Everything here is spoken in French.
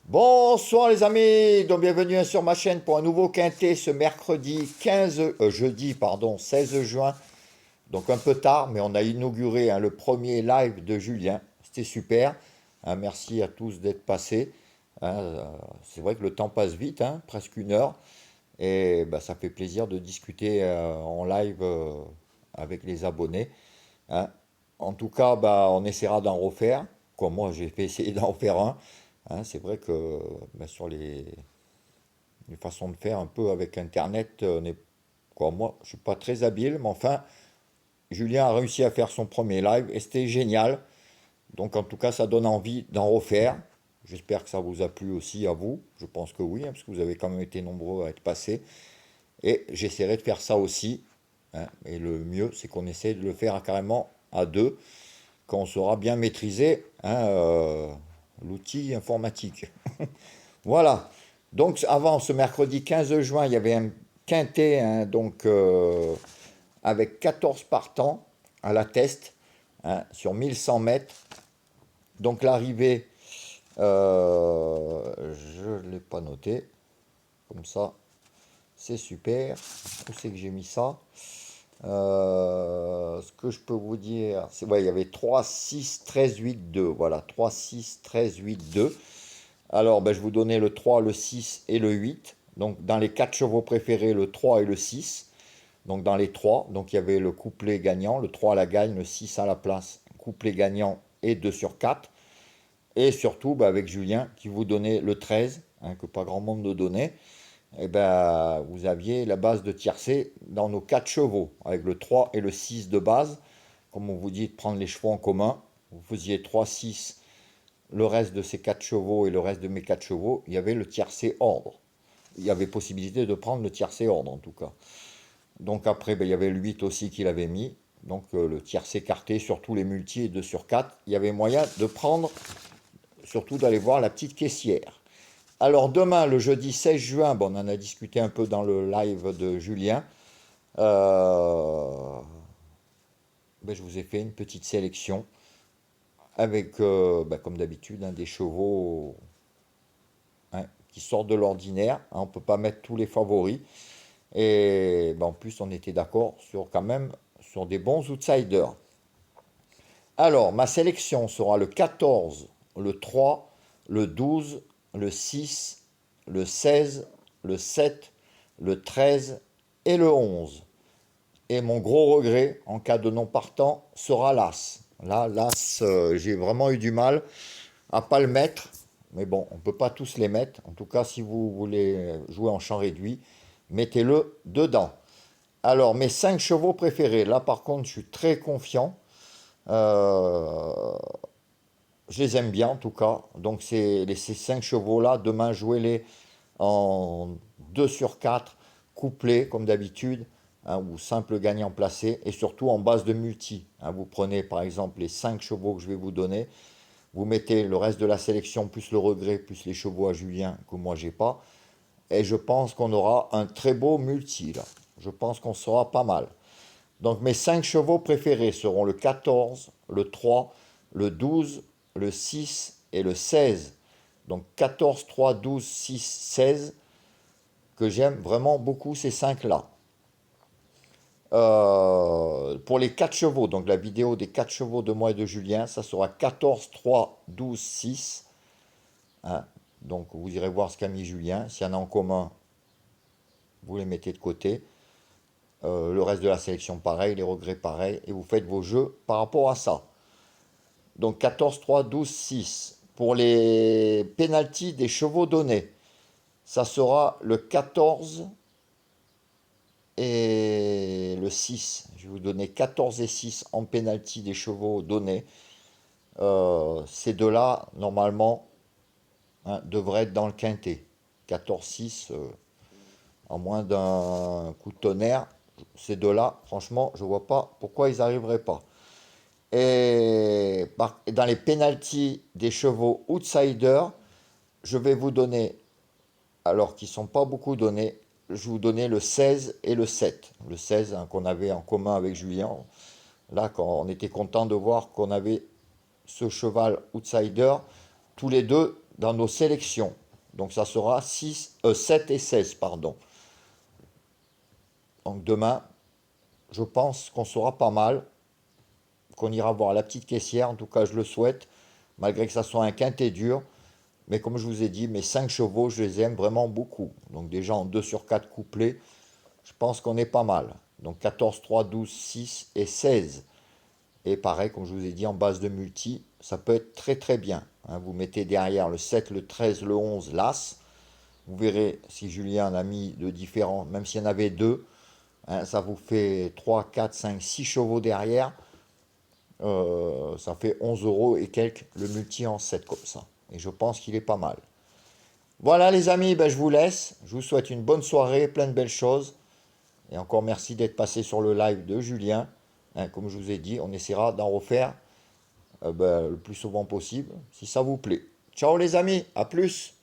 Bonsoir les amis, donc bienvenue sur ma chaîne pour un nouveau quintet ce mercredi 16 juin. Donc un peu tard, mais on a inauguré le premier live de Julien. C'était super. Merci à tous d'être passés. C'est vrai que le temps passe vite, presque une heure. Et ça fait plaisir de discuter en live avec les abonnés. hein. En tout cas, on essaiera d'en refaire. Comme moi, j'ai fait essayer d'en faire un. C'est vrai que sur les façons de faire un peu avec Internet, quoi, moi, je suis pas très habile, mais enfin, Julien a réussi à faire son premier live et c'était génial. Donc en tout cas, ça donne envie d'en refaire. J'espère que ça vous a plu aussi à vous. Je pense que oui, parce que vous avez quand même été nombreux à être passés. Et j'essaierai de faire ça aussi. Et le mieux, c'est qu'on essaie de le faire carrément à deux, quand on saura bien maîtriser l'outil informatique. Voilà. Donc avant ce mercredi 15 juin, il y avait un quintet avec 14 partants à la test sur 1100 mètres. Donc l'arrivée, je ne l'ai pas noté. Comme ça, c'est super. Où c'est que j'ai mis ça? Ce que je peux vous dire, c'est ouais, il y avait 3, 6, 13, 8, 2. Voilà, 3, 6, 13, 8, 2. Alors, je vous donnais le 3, le 6 et le 8. Donc, dans les 4 chevaux préférés, le 3 et le 6. Donc, dans les 3, donc il y avait le couplet gagnant, le 3 à la gagne, le 6 à la place, couplet gagnant et 2 sur 4. Et surtout, avec Julien, qui vous donnait le 13, que pas grand monde ne donnait. Et vous aviez la base de tiercé dans nos 4 chevaux, avec le 3 et le 6 de base. Comme on vous dit, de prendre les chevaux en commun. Vous faisiez 3, 6, le reste de ces 4 chevaux et le reste de mes 4 chevaux, il y avait le tiercé ordre. Il y avait possibilité de prendre le tiercé ordre en tout cas. Donc après, il y avait le 8 aussi qu'il avait mis. Donc le tiercé écarté sur tous les multis et 2 sur 4. Il y avait moyen de prendre, surtout d'aller voir la petite caissière. Alors demain, le jeudi 16 juin, on en a discuté un peu dans le live de Julien. Euh, je vous ai fait une petite sélection avec, comme d'habitude, des chevaux qui sortent de l'ordinaire. On ne peut pas mettre tous les favoris. Et en plus, on était d'accord sur quand même sur des bons outsiders. Alors, ma sélection sera le 14, le 3, le 12, le 6, le 16, le 7, le 13 et le 11. Et mon gros regret, en cas de non partant, sera l'As. Là, l'As, j'ai vraiment eu du mal à pas le mettre. Mais bon, on ne peut pas tous les mettre. En tout cas, si vous voulez jouer en champ réduit, mettez-le dedans. Alors, mes 5 chevaux préférés. Là, par contre, je suis très confiant. Euh, je les aime bien, en tout cas. Donc, ces 5 chevaux-là, demain, jouez-les en 2 sur 4, couplés, comme d'habitude, ou simple gagnant placé, et surtout en base de multi. Vous prenez, par exemple, les 5 chevaux que je vais vous donner. Vous mettez le reste de la sélection, plus le regret, plus les chevaux à Julien, que moi, j'ai pas. Et je pense qu'on aura un très beau multi, là. Je pense qu'on sera pas mal. Donc mes 5 chevaux préférés seront le 14, le 3, le 12, le 6 et le 16. Donc 14, 3, 12, 6, 16, que j'aime vraiment beaucoup ces 5-là. Pour les 4 chevaux, donc la vidéo des 4 chevaux de moi et de Julien, ça sera 14, 3, 12, 6. Donc vous irez voir ce qu'a mis Julien. S'il y en a en commun, vous les mettez de côté. Le reste de la sélection pareil, les regrets pareil, et vous faites vos jeux par rapport à ça. Donc 14, 3, 12, 6. Pour les pénalties des chevaux donnés, ça sera le 14 et le 6. Je vais vous donner 14 et 6 en pénalty des chevaux donnés. Ces deux-là, normalement, devraient être dans le quintet. 14-6, à moins d'un coup de tonnerre, ces deux-là, franchement, je ne vois pas pourquoi ils n'arriveraient pas. Et dans les pénalties des chevaux outsiders, je vais vous donner, alors qu'ils ne sont pas beaucoup donnés, je vais vous donner le 16 et le 7. Le 16 qu'on avait en commun avec Julien. Là, quand on était content de voir qu'on avait ce cheval outsider, tous les deux dans nos sélections. Donc ça sera 7 et 16, pardon. Donc demain, je pense qu'on sera pas mal, qu'on ira voir la petite caissière, en tout cas je le souhaite, malgré que ça soit un quintet dur. Mais comme je vous ai dit, mes 5 chevaux, je les aime vraiment beaucoup. Donc déjà en 2 sur 4 couplés, je pense qu'on est pas mal. Donc 14, 3, 12, 6 et 16. Et pareil, comme je vous ai dit, en base de multi, ça peut être très très bien. Hein, vous mettez derrière le 7, le 13, le 11, l'As. Vous verrez si Julien en a mis de différents, même s'il y en avait deux, hein, ça vous fait 3, 4, 5, 6 chevaux derrière. Ça fait 11 euros et quelques le multi en 7 comme ça. Et je pense qu'il est pas mal. Voilà les amis, ben, je vous laisse. Je vous souhaite une bonne soirée, plein de belles choses. Et encore merci d'être passé sur le live de Julien. Hein, comme je vous ai dit, on essaiera d'en refaire ben, le plus souvent possible, si ça vous plaît. Ciao les amis, à plus.